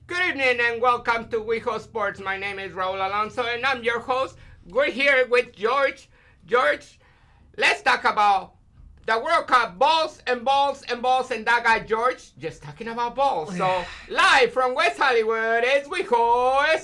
Good evening and welcome to WehoSport. My name is Raul Alonso and I'm your host. We're here with George. George, let's talk about the World Cup. Balls and balls and balls, and that guy George just talking about balls. So live from West Hollywood is WehoSports.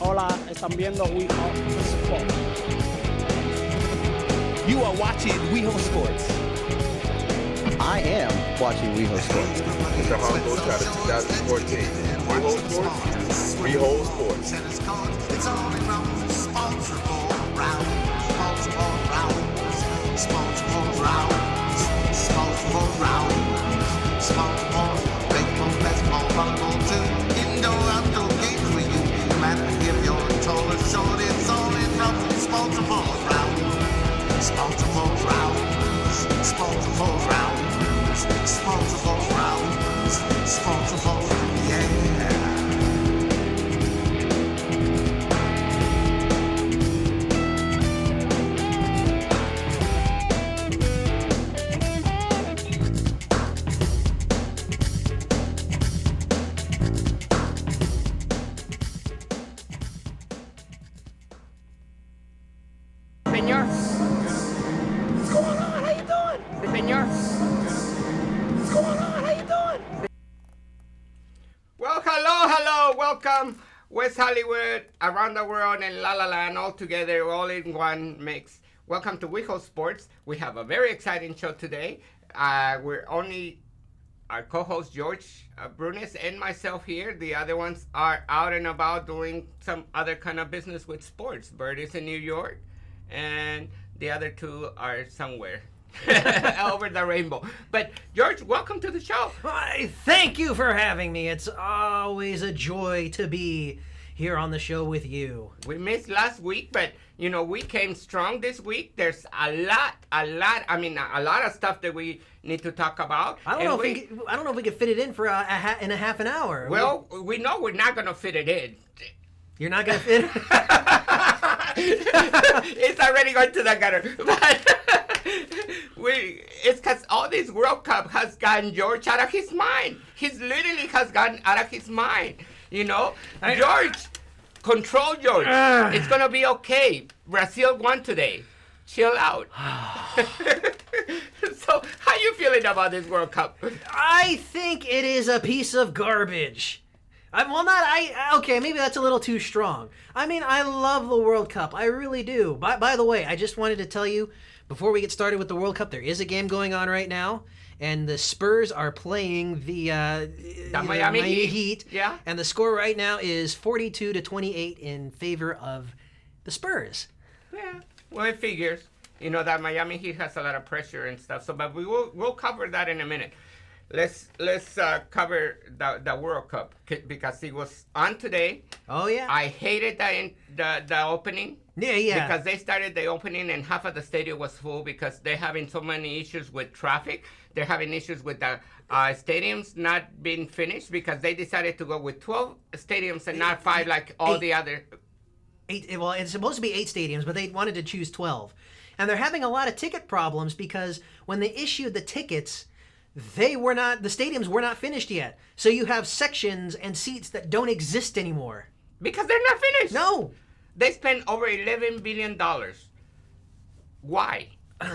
Hola, están viendo WehoSport. You are watching WehoSports. I am watching WehoSport. Mr. Hongo Chata 2014. WehoSports. WehoSports. It's all around responsible rounds. Baseball, basketball, volleyball, too. Indoor, outdoor games for you. No matter if you're tall or short, it's all around responsible rounds. Yeah. Señor. What's going on? How you doing? Señor. What's going on? How you doing? Well, hello, welcome. West Hollywood, around the world, and La La Land, all together, all in one mix. Welcome to WehoSports. We have a very exciting show today. We're only our co-host George Brunes and myself here. The other ones are out and about doing some other kind of business with sports. Bert is in New York, and the other two are somewhere over the rainbow. But George, welcome to the show. Why, thank you for having me. It's always a joy to be here on the show with you. We missed last week, but you know, we came strong this week. There's a lot of stuff that we need to talk about. I don't know if we can fit it in for in a half an hour. Well, we know we're not gonna fit it in. You're not gonna fit. It's already going to the gutter. But it's because all this World Cup has gotten George out of his mind. He's literally has gotten out of his mind. You know, George, control George. It's gonna be okay. Brazil won today. Chill out. So, how you feeling about this World Cup? I think it is a piece of garbage. Okay, maybe that's a little too strong. I mean, I love the World Cup. I really do. By the way, I just wanted to tell you, before we get started with the World Cup, there is a game going on right now, and the Spurs are playing the Miami Heat. Yeah. And the score right now is 42-28 in favor of the Spurs. Yeah, well, it figures. You know that Miami Heat has a lot of pressure and stuff. So, but we'll cover that in a minute. Let's cover the World Cup because it was on today. Oh yeah. I hated the opening. Yeah. Because they started the opening and half of the stadium was full because they're having so many issues with traffic. They're having issues with the stadiums not being finished because they decided to go with 12 stadiums and not 5 like all the other. 8. Well, it's supposed to be 8 stadiums, but they wanted to choose 12, and they're having a lot of ticket problems because when they issued the tickets, the stadiums were not finished yet. So you have sections and seats that don't exist anymore. Because they're not finished. No. They spent over $11 billion. Why?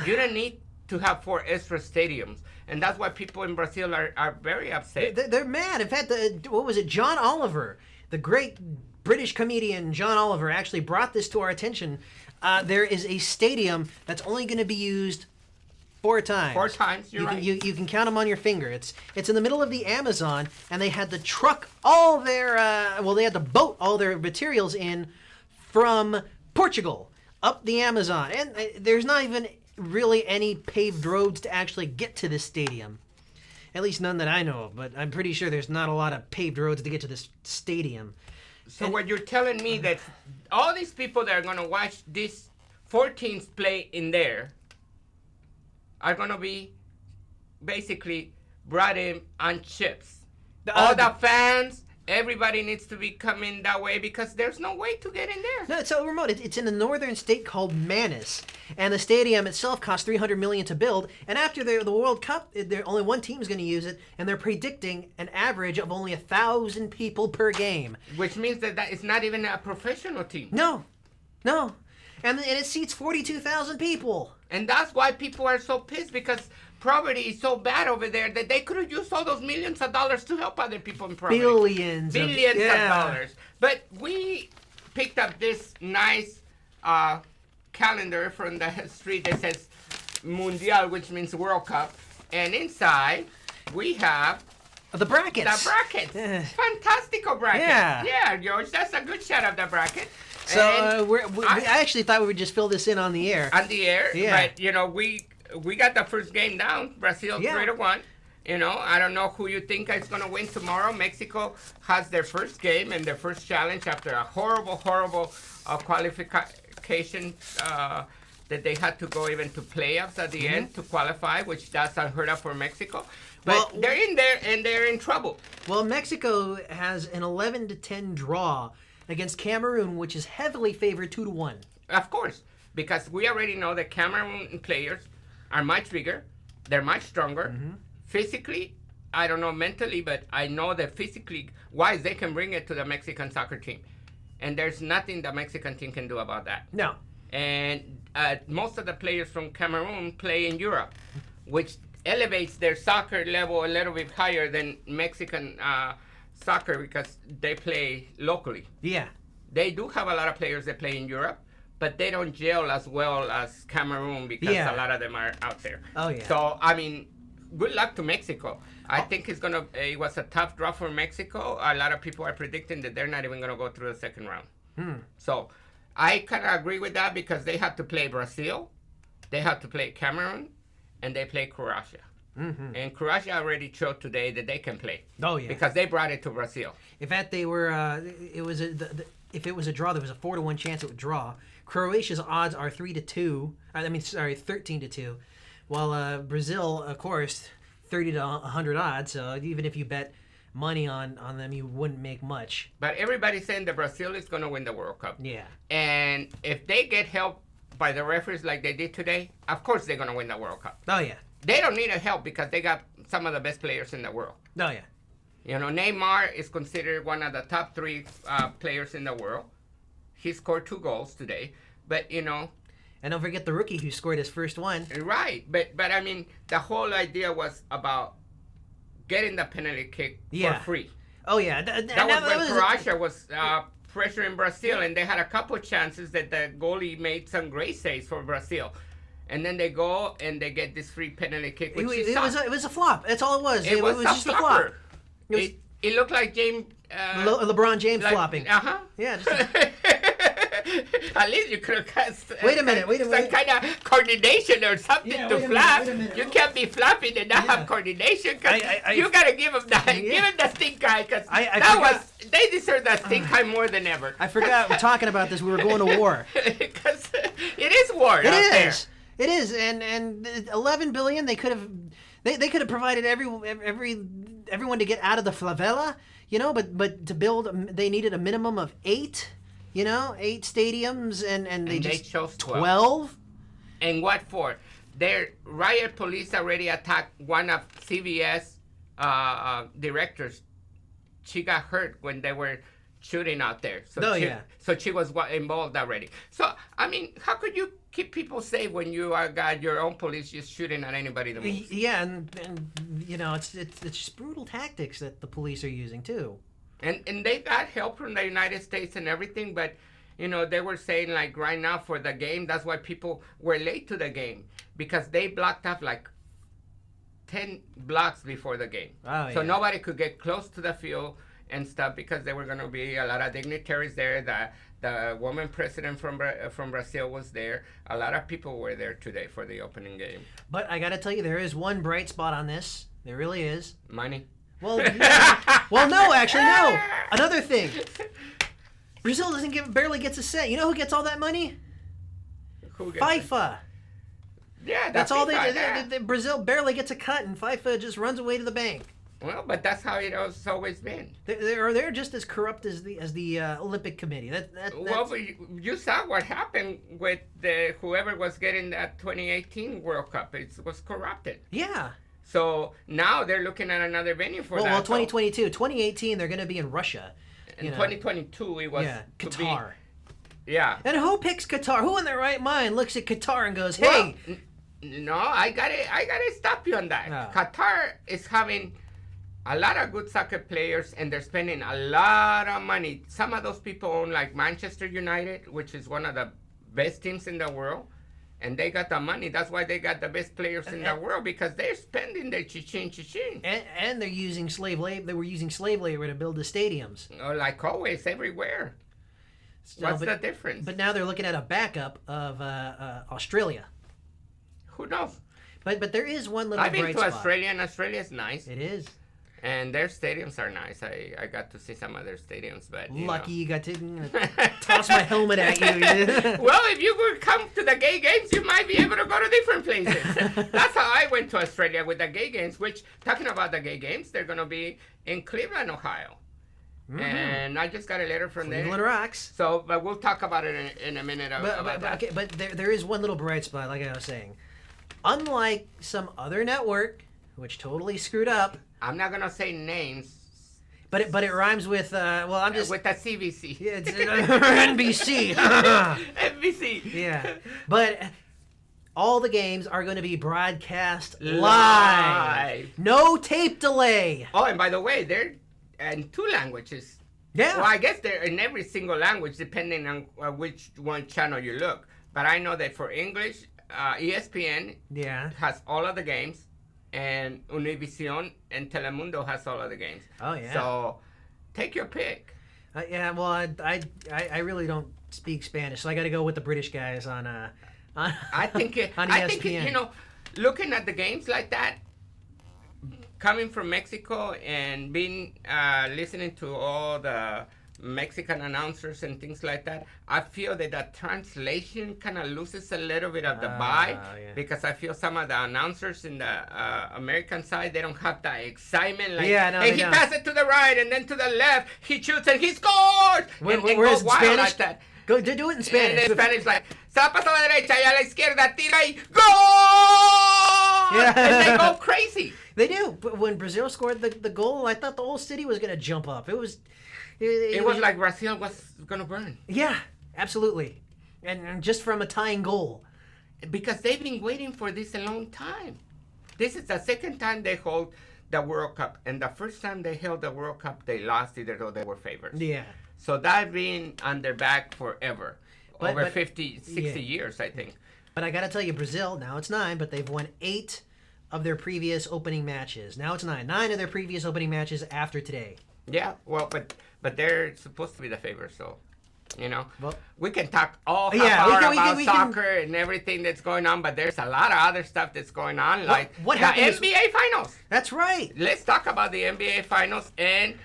You don't need to have 4 extra stadiums. And that's why people in Brazil are very upset. They're mad. In fact, John Oliver, the great British comedian John Oliver, actually brought this to our attention. There is a stadium that's only going to be used 4 times. 4 times, you're right. You can count them on your finger. It's in the middle of the Amazon, and they had to truck all their, they had to boat all their materials in from Portugal up the Amazon. And there's not even really any paved roads to actually get to this stadium. At least none that I know of, but I'm pretty sure there's not a lot of paved roads to get to this stadium. So what you're telling me that all these people that are going to watch these 4 teams play in there are going to be basically brought in on chips. All the fans, everybody needs to be coming that way because there's no way to get in there. No, it's so remote. It's in a northern state called Manus, and the stadium itself cost $300 million to build. And after the World Cup, only one team is going to use it, and they're predicting an average of only 1,000 people per game. Which means that it's not even a professional team. No, and it seats 42,000 people. And that's why people are so pissed because poverty is so bad over there that they could have used all those millions of dollars to help other people in poverty. Billions of dollars. But we picked up this nice calendar from the street that says Mundial, which means World Cup. And inside, we have the brackets. Fantastical brackets. Yeah, George, that's a good shot of the bracket. So I actually thought we would just fill this in on the air. On the air, yeah. But we got the first game down. Brazil 3-1. I don't know who you think is going to win tomorrow. Mexico has their first game and their first challenge after a horrible qualification that they had to go even to playoffs at the end to qualify, which that's unheard of for Mexico. But they're in there and they're in trouble. Well, Mexico has an 11-10 draw against Cameroon, which is heavily favored 2-1. Of course, because we already know that Cameroon players are much bigger, they're much stronger. Physically, I don't know mentally, but I know that physically wise they can bring it to the Mexican soccer team. And there's nothing the Mexican team can do about that. No. And most of the players from Cameroon play in Europe, which elevates their soccer level a little bit higher than Mexican soccer because they play locally. Yeah. They do have a lot of players that play in Europe, but they don't gel as well as Cameroon because a lot of them are out there. Oh, yeah. So, good luck to Mexico. I think it was a tough draw for Mexico. A lot of people are predicting that they're not even going to go through the second round. So, I kind of agree with that because they have to play Brazil, they have to play Cameroon, and they play Croatia. And Croatia already showed today that they can play. Oh, yeah. Because they brought it to Brazil. In fact, they were. If it was a draw, there was a 4-1 chance it would draw. Croatia's odds are 13-2, while Brazil, of course, 30 to 100 odds. So even if you bet money on them, you wouldn't make much. But everybody's saying that Brazil is going to win the World Cup. Yeah. And if they get help by the referees like they did today, of course they're going to win the World Cup. Oh, yeah. They don't need help because they got some of the best players in the world. Oh, yeah. Neymar is considered one of the top 3 players in the world. He scored 2 goals today. But, And don't forget the rookie who scored his first one. Right. But the whole idea was about getting the penalty kick for free. Oh, yeah. That was when Croatia was pressuring Brazil, and they had a couple chances that the goalie made some great saves for Brazil. And then they go and they get this free penalty kick, which it was a flop. That's all it was. It was just a flop. It looked like James... LeBron James flopping. Yeah. At least you could have got wait a minute. some kind of coordination or something to flap. You can't be flapping and not have coordination. You got to give him that. Give him the stink eye because they deserve that stink eye more than ever. I forgot we're talking about this. We were going to war. Because it is war out there. It is, and 11 billion. They could have provided everyone to get out of the favela, But to build, they needed a minimum of 8, 8 stadiums, and they chose 12. And what for? Their riot police already attacked one of CBS directors. She got hurt when they were shooting out there. So she was involved already. So, how could you keep people safe when you got your own police just shooting at anybody that moves? Yeah, and it's just brutal tactics that the police are using too. And they got help from the United States and everything, but they were saying like right now for the game, that's why people were late to the game because they blocked off like 10 blocks before the game. So nobody could get close to the field and stuff because there were going to be a lot of dignitaries there. The woman president from Brazil was there. A lot of people were there today for the opening game. But I got to tell you, there is one bright spot on this. There really is. Money. Well, no, actually, no. Another thing. Brazil barely gets a cent. You know who gets all that money? Who gets FIFA. Yeah, That's all they FIFA, do. Brazil barely gets a cut, and FIFA just runs away to the bank. Well, but that's how it's always been. They're just as corrupt as the Olympic Committee. Well, but you saw what happened with whoever was getting that 2018 World Cup. It was corrupted. Yeah. So now they're looking at another venue for that. Well, 2022, 2018, they're going to be in Russia. In 2022, it was Qatar. Yeah. And who picks Qatar? Who in their right mind looks at Qatar and goes, "Hey"? Well, no, I gotta stop you on that. Oh. Qatar is having a lot of good soccer players, and they're spending a lot of money. Some of those people own like Manchester United, which is one of the best teams in the world, and they got the money. That's why they got the best players in the world, because they're spending their chichin. And they're using slave labor. They were using slave labor to build the stadiums. Oh, like always, everywhere. What's the difference? But now they're looking at a backup of Australia. Who knows? But there is one little I've been bright to spot. Australia, and Australia's nice. It is. And their stadiums are nice. I got to see some of their stadiums, but Lucky you got to toss my helmet at you. Well, if you would come to the gay games, you might be able to go to different places. That's how I went to Australia with the gay games, which, talking about the gay games, they're going to be in Cleveland, Ohio. Mm-hmm. And I just got a letter from Cleveland there. rocks. So, but we'll talk about it in a minute. But there is one little bright spot, like I was saying. Unlike some other network, which totally screwed up. I'm not gonna say names. But it rhymes with I'm just with the CBC. Yeah, it's NBC. NBC. Yeah, but all the games are going to be broadcast live. No tape delay. Oh, and by the way, they're in 2 languages. Yeah. Well, I guess they're in every single language, depending on which one channel you look. But I know that for English, ESPN has all of the games. And Univision and Telemundo has all of the games. Oh yeah. So take your pick. Yeah. Well, I really don't speak Spanish, so I got to go with the British guys on I think on ESPN. I think looking at the games like that, coming from Mexico and being listening to all the Mexican announcers and things like that, I feel that the translation kind of loses a little bit of the vibe, because I feel some of the announcers in the American side, they don't have that excitement. Like, hey, he passed it to the right and then to the left, he shoots and he scores! Whereas in Spanish, like that. Go do it in Spanish. And in Spanish, like, se va a pasar a la derecha y a la izquierda, tira y goal! Yeah. And they go crazy. They do. But when Brazil scored the goal, I thought the whole city was going to jump up. It was like Brazil was going to burn. Yeah, absolutely. And just from a tying goal. Because they've been waiting for this a long time. This is the second time they hold the World Cup. And the first time they held the World Cup, they lost, even though they were favorites. Yeah. So that's been on their back forever. Over 50, 60 years, I think. But I got to tell you, Brazil, now it's 9, but they've won 8 of their previous opening matches. Now it's 9. 9 of their previous opening matches after today. Yeah, well, but they're supposed to be the favorites, so, well, we can talk all about soccer and everything that's going on, but there's a lot of other stuff that's going on, like what the NBA Finals. That's right. Let's talk about the NBA Finals, and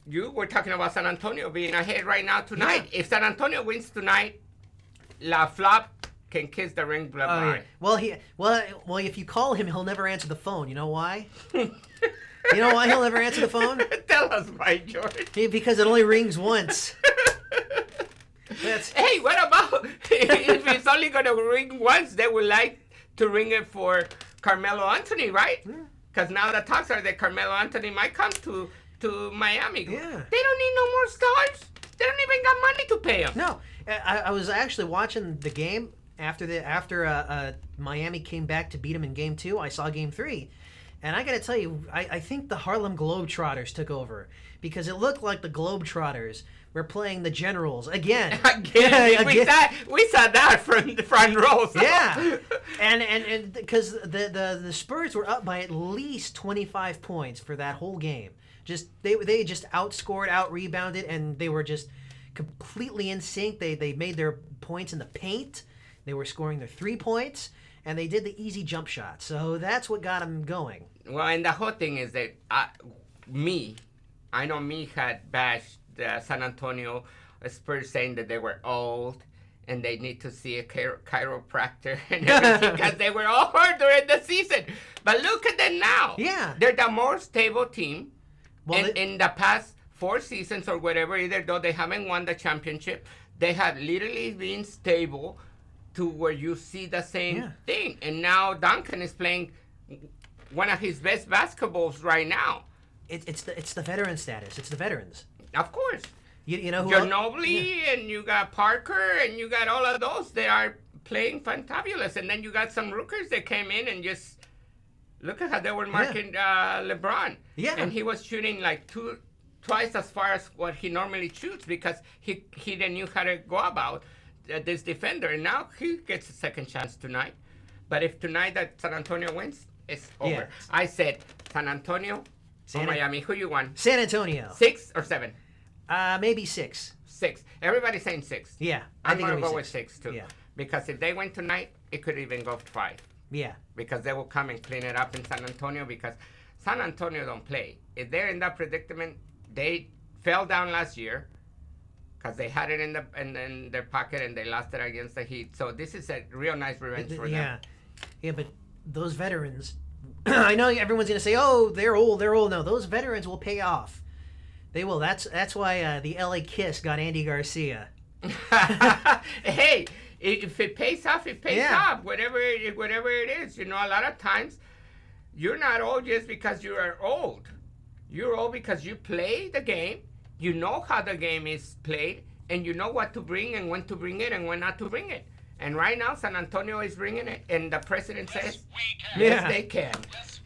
you were talking about San Antonio being ahead right now tonight. Yeah. If San Antonio wins tonight, La Flop can kiss the ring goodbye. Yeah. Well, if you call him, he'll never answer the phone. You know why? You know why he'll never answer the phone? Tell us why, George. Because it only rings once. Hey, what about if it's only going to ring once, they would like to ring it for Carmelo Anthony, right? Because now the talks are that Carmelo Anthony might come to Miami. Yeah. They don't need no more stars. They don't even got money to pay them. No. I was actually watching the game after Miami came back to beat them in Game 2. I saw Game 3. And I got to tell you, I think the Harlem Globetrotters took over, because it looked like the Globetrotters were playing the Generals again. We saw that from the front row. So. Yeah, and because the Spurs were up by at least 25 points for that whole game. They just outscored, out-rebounded, and they were just completely in sync. They made their points in the paint. They were scoring their 3 points. And they did the easy jump shot. So that's what got them going. Well, and the whole thing is that I know me had bashed the San Antonio Spurs, saying that they were old and they need to see a chiropractor and everything because they were all hurt during the season. But look at them now. Yeah. They're the more stable team Well, in the past 4 seasons or whatever, either though they haven't won the championship, they have literally been stable to where you see the same thing. And now Duncan is playing one of his best basketballs right now. It's the veteran status. It's the veterans. Of course. You know who? Ginobili and you got Parker and you got all of those. They are playing fantabulous. And then you got some rookies that came in and just look at how they were marking LeBron. Yeah. And he was shooting like twice as far as what he normally shoots because he didn't knew how to go about this defender. And now he gets a second chance tonight. But if tonight that San Antonio wins, it's over. Yeah. I said San Antonio or Miami. Who you want? San Antonio. 6 or 7? Maybe 6. 6. Everybody's saying 6. Yeah, I'm think going to it'll go be with 6 too. Yeah. Because if they win tonight, it could even go to 5. Yeah. Because they will come and clean it up in San Antonio because San Antonio don't play. If they're in that predicament, they fell down last year because they had it in their pocket and they lost it against the Heat. So this is a real nice revenge for them. Yeah, but those veterans, I know everyone's going to say, oh, they're old. No, those veterans will pay off. They will. That's why the LA Kiss got Andy Garcia. Hey, if it pays off, it pays off. Whatever it is. You know, a lot of times you're not old just because you are old. You're old because you play the game. You know how the game is played, and you know what to bring and when to bring it and when not to bring it. And right now, San Antonio is bringing it, and the president says, yes, they can.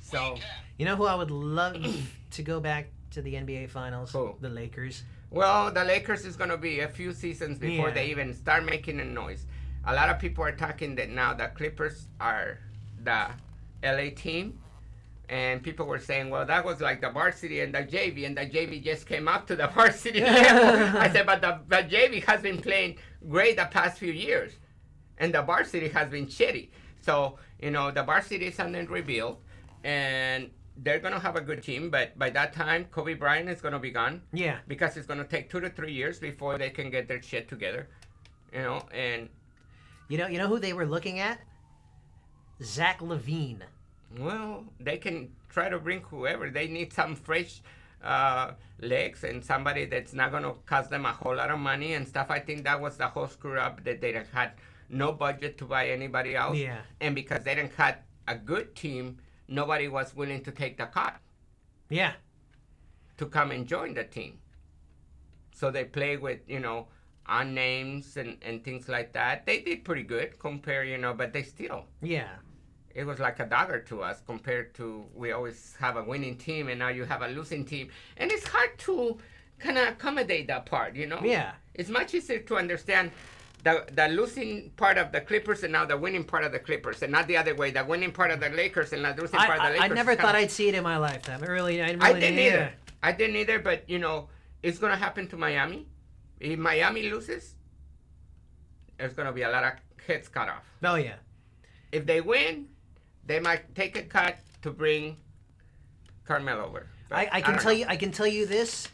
So, you know who I would love to go back to the NBA Finals? Who? The Lakers. Well, the Lakers is going to be a few seasons before they even start making a noise. A lot of people are talking that now the Clippers are the LA team. And people were saying, well, that was like the varsity and the JV just came up to the varsity level. I said, but the JV has been playing great the past few years. And the varsity has been shitty. So, you know, the varsity is under rebuild. And they're going to have a good team. But by that time, Kobe Bryant is going to be gone. Yeah. Because it's going to take 2 to 3 years before they can get their shit together. You know, and... You know who they were looking at? Zach LaVine. Well, they can try to bring whoever. They need some fresh legs and somebody that's not going to cost them a whole lot of money and stuff. I think that was the whole screw up that they had no budget to buy anybody else. Yeah. And because they didn't have a good team, nobody was willing to take the cut. Yeah. To come and join the team. So they play with, you know, on names and things like that. They did pretty good compared, you know, but they still. Yeah. It was like a dagger to us compared to we always have a winning team and now you have a losing team. And it's hard to kind of accommodate that part, you know? Yeah. It's much easier to understand the losing part of the Clippers and now the winning part of the Clippers and not the other way, the winning part of the Lakers and the losing part of the Lakers. I never thought I'd see it in my lifetime. I didn't either. I didn't either, but, you know, it's going to happen to Miami. If Miami loses, there's going to be a lot of heads cut off. Oh, yeah. If they win, they might take a cut to bring Carmelo over. I can tell you this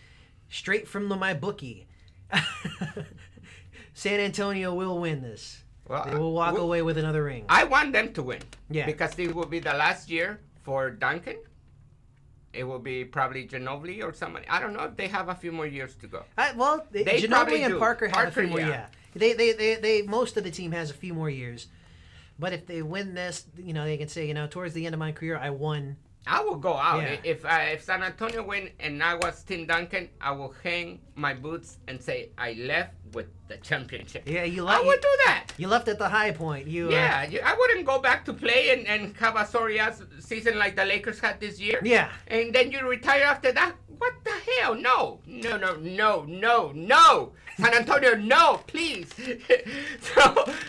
straight from my bookie. San Antonio will win this. Well, they will walk away with another ring. I want them to win. Yeah. Because it will be the last year for Duncan. It will be probably Ginobili or somebody. I don't know if they have a few more years to go. Ginobili and Parker have a few more. Yeah. They most of the team has a few more years. But if they win this, you know, they can say, you know, towards the end of my career, I won. I will go out. Yeah. If San Antonio win and I was Team Duncan, I will hang my boots and say I left with the championship. Yeah, I would do that. You left at the high point. I wouldn't go back to play and have a sorry ass season like the Lakers had this year. Yeah. And then you retire after that. What the hell? No. San Antonio, no, please.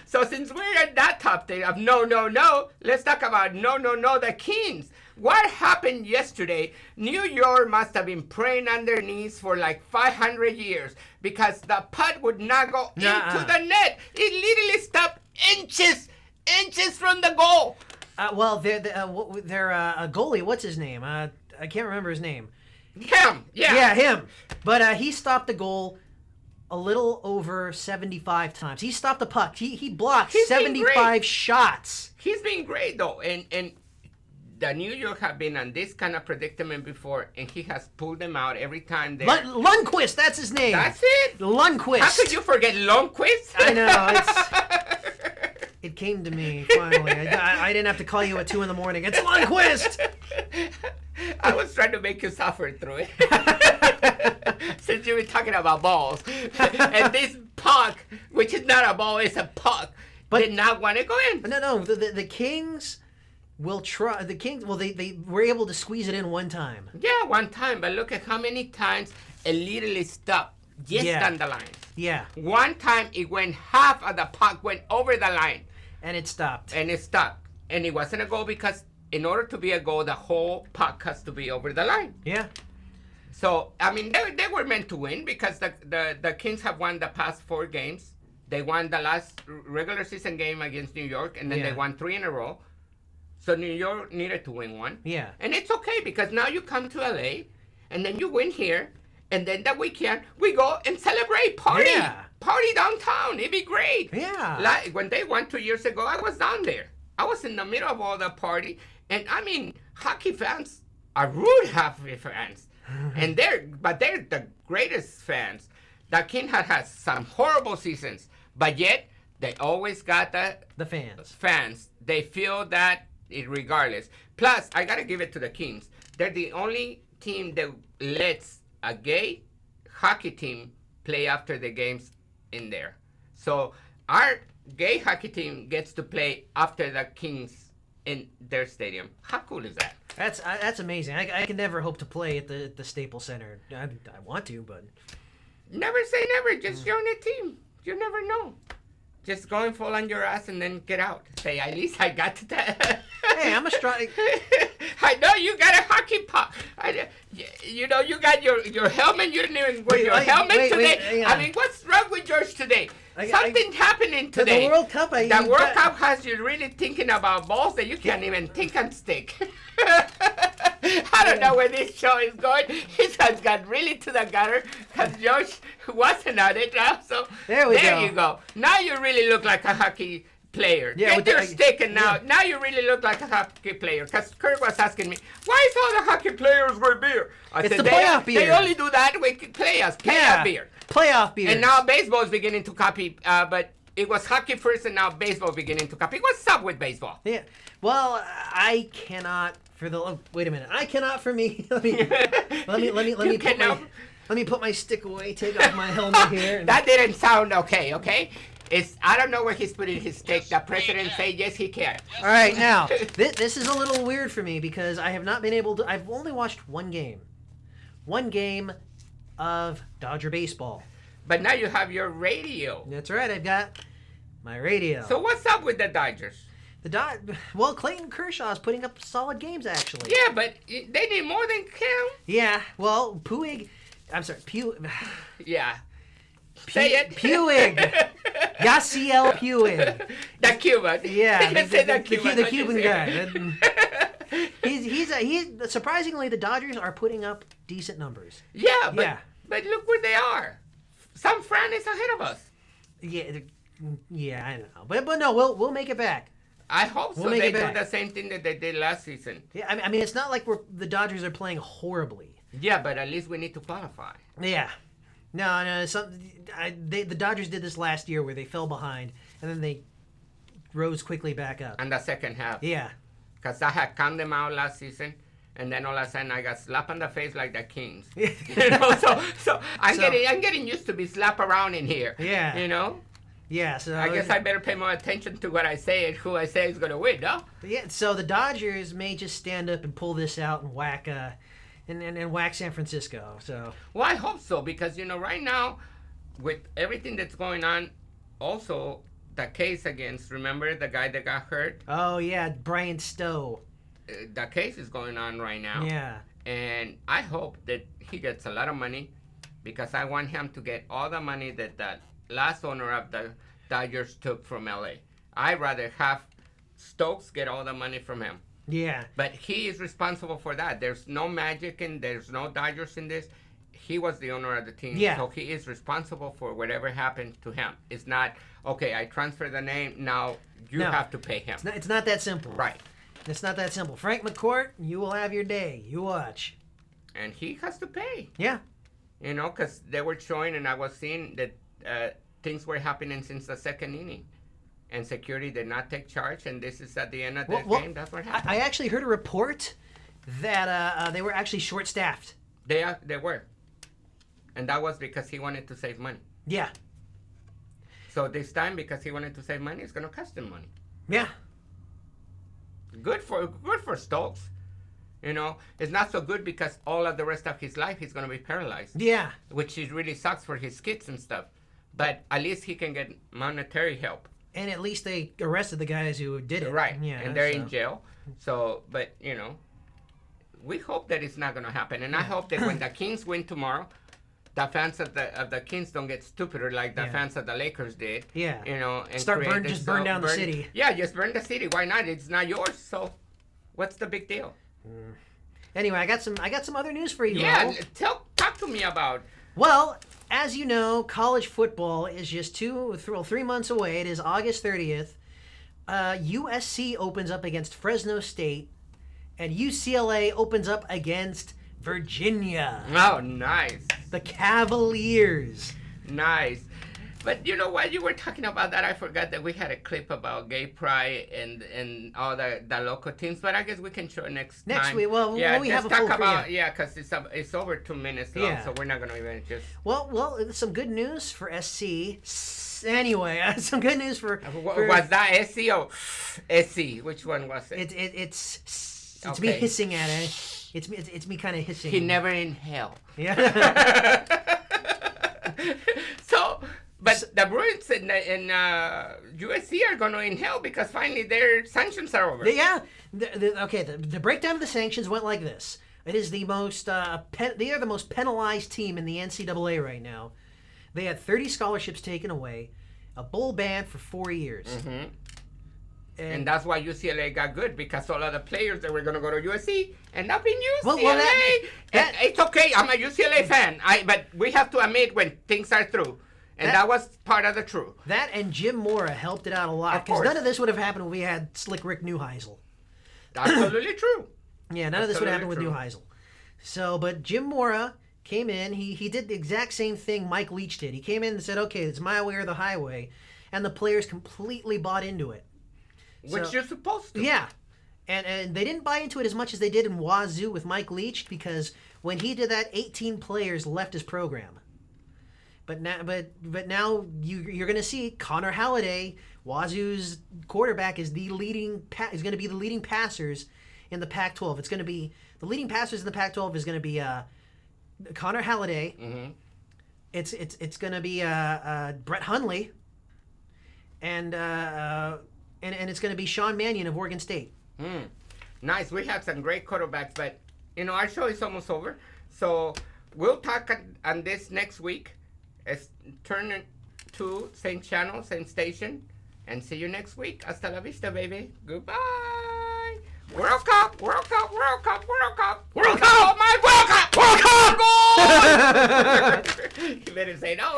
So since we're at that topic of no, let's talk about no, the Kings. What happened yesterday? New York must have been praying on their knees for like 500 years because the putt would not go into the net. It literally stopped inches from the goal. Their goalie, what's his name? I can't remember his name. Him, yeah. Yeah, him. But he stopped the goal a little over 75 times. He stopped the puck. He blocked He's been 75 great. shots. He's been great though, and the New York have been on this kind of predicament before, and he has pulled them out every time. Lundqvist, that's his name. That's it. Lundqvist. How could you forget Lundqvist? I know. It came to me finally. I didn't have to call you at 2 a.m. It's Lundqvist. I was trying to make you suffer through it. Since you were talking about balls. And this puck, which is not a ball, it's a puck, did not want to go in. No. The Kings will try. The Kings, well, they were able to squeeze it in one time. Yeah, one time. But look at how many times it literally stopped just on the line. Yeah. One time it went half of the puck went over the line. And it stopped. And it stopped. And it wasn't a goal because in order to be a goal, the whole puck has to be over the line. Yeah. So, I mean, they were meant to win because the Kings have won the past 4 games. They won the last regular season game against New York, and then they won 3 in a row. So New York needed to win 1. Yeah. And it's okay because now you come to LA, and then you win here, and then that weekend we go and celebrate, party. Yeah. Party downtown. It'd be great. Yeah. Like when they won 2 years ago, I was down there. I was in the middle of all the party. And I mean, hockey fans are rude hockey fans. And they're the greatest fans. The King had some horrible seasons, but yet they always got the fans. Fans. They feel that regardless. Plus, I gotta give it to the Kings. They're the only team that lets a gay hockey team play after the games in there. So our gay hockey team gets to play after the Kings in their stadium. How cool is that? That's amazing. I can never hope to play at the Staples Center. I want to, but never say never. Just join a team. You never know. Just go and fall on your ass and then get out. Say, at least I got to that. Hey, I'm a strong. I know you got a hockey puck. You know you got your helmet. You didn't even wear your helmet today. I mean, what's wrong with George today? Something happening today. The World Cup. The World Cup has you really thinking about balls that you can't even think and stick. I don't know where this show is going. His has got really to the gutter because George wasn't on it now. So there you go. Now you really look like a hockey player. Yeah, get your stick and now you really look like a hockey player. Because Kurt was asking me, why is all the hockey players wear beer? I said, the playoff beer. They only do that with playoff beer. Playoff beer. And now baseball is beginning to copy, but it was hockey first, and now baseball beginning to copy. What's up with baseball? Yeah. Well, I cannot wait a minute. I cannot for me. Let me put my stick away. Take off my helmet here. That didn't sound okay. Okay. I don't know where he's putting his stick. The president say yes, he can. All right, now this is a little weird for me because I have not been able to. I've only watched one game of Dodger baseball. But now you have your That's right. I've got my radio. So what's up with the Dodgers? Well, Clayton Kershaw is putting up solid games actually. Yeah, but they need more than him. Yeah. Well, Yeah. Say it. Puig. Yasiel Puig. The Cuban. Yeah. The Cuban guy. He's surprisingly the Dodgers are putting up decent numbers. Yeah, but look where they are. Some Fran is ahead of us. Yeah, I know. But no, we'll make it back. I hope so. They do the same thing that they did last season. Yeah, I mean it's not like the Dodgers are playing horribly. Yeah, but at least we need to qualify. Yeah. No. The Dodgers did this last year where they fell behind and then they rose quickly back up. And the second half. Yeah. Because I had count them out last season, and then all of a sudden I got slapped on the face like the Kings. You know, so I'm getting used to be slapped around in here. Yeah. You know. Yeah. So I guess I better pay more attention to what I say and who I say is going to win, no? Yeah. So the Dodgers may just stand up and pull this out and whack and whack San Francisco. So. Well, I hope so because right now, with everything that's going on, also. The case against, remember the guy that got hurt? Oh, yeah, Brian Stowe. The case is going on right now. Yeah. And I hope that he gets a lot of money because I want him to get all the money that the last owner of the Dodgers took from LA. I'd rather have Stokes get all the money from him. Yeah. But he is responsible for that. There's no magic and there's no Dodgers in this. he was the owner of the team. Yeah. So he is responsible for whatever happens to him. It's not, okay, I transfer the name, now you No. have to pay him. It's not that simple. Right. It's not that simple. Frank McCourt, you will have your day. You watch. And he has to pay. Yeah. You know, because they were showing and I was seeing that things were happening since the second inning. And security did not take charge. And this is at the end of the game. That's what happened. I actually heard a report that they were actually short-staffed. They were. And that was because he wanted to save money. Yeah. So this time, because he wanted to save money, it's going to cost him money. Yeah. Good for Stokes. You know, it's not so good because all of the rest of his life he's going to be paralyzed. Yeah. Which is really sucks for his kids and stuff. But at least he can get monetary help. And at least they arrested the guys who did it. Right. Yeah. And they're in jail. So, but, you know, we hope that it's not going to happen. And I hope that when the Kings win tomorrow, the fans of the Kings don't get stupider like the fans of the Lakers did. Yeah. You know, and just burn down the city. Yeah, just burn the city. Why not? It's not yours. So, what's the big deal? Anyway, I got some other news for you. Yeah, Raul. talk to me about. Well, as you know, college football is just 3 months away. It is August 30th. USC opens up against Fresno State, and UCLA opens up against Virginia. Oh, nice. The Cavaliers. Nice. But you know what? You were talking about that. I forgot that we had a clip about gay pride and all the local teams. But I guess we can show it next time. Week. Well, we have a talk full about because it's over 2 minutes long, Yeah. so we're not gonna even just. Well, some good news for SC. Anyway, some good news for. Was that SC or SC? Which one was it? It's Okay. me hissing at it. It's me kind of hissing. He never in hell. Yeah. So. But the Bruins and USC are going to in hell because finally their sanctions are over. Yeah. The breakdown of the sanctions went like this. It is the most they are the most penalized team in the NCAA right now. They had 30 scholarships taken away, a bowl ban for 4 years. Mm-hmm. And that's why UCLA got good because all of the players that were going to go to USC end up in UCLA. Well, it's okay. I'm a UCLA fan. But we have to admit when things are through. And that was part of the truth. That and Jim Mora helped it out a lot. Because none of this would have happened if we had Slick Rick Neuheisel. Absolutely true. Yeah, none of this would happen with Neuheisel. So, but Jim Mora came in. He did the exact same thing Mike Leach did. He came in and said, okay, it's my way or the highway. And the players completely bought into it. Which you're supposed to. Yeah. And they didn't buy into it as much as they did in Wazoo with Mike Leach because when he did that, 18 players left his program. But now you're going to see Connor Halliday, Wazoo's quarterback, is going to be the leading passers in the Pac-12. It's going to be the leading passers in the Pac-12 is going to be Connor Halliday. Mm-hmm. It's going to be Brett Hundley, and it's going to be Sean Mannion of Oregon State. Nice. We have some great quarterbacks, but our show is almost over, so we'll talk on this next week. Turn it to same channel, same station, and see you next week. Hasta la vista, baby. Goodbye. World Cup, World Cup, World Cup, World Cup, World Cup, my World Cup, World Cup. You better say no.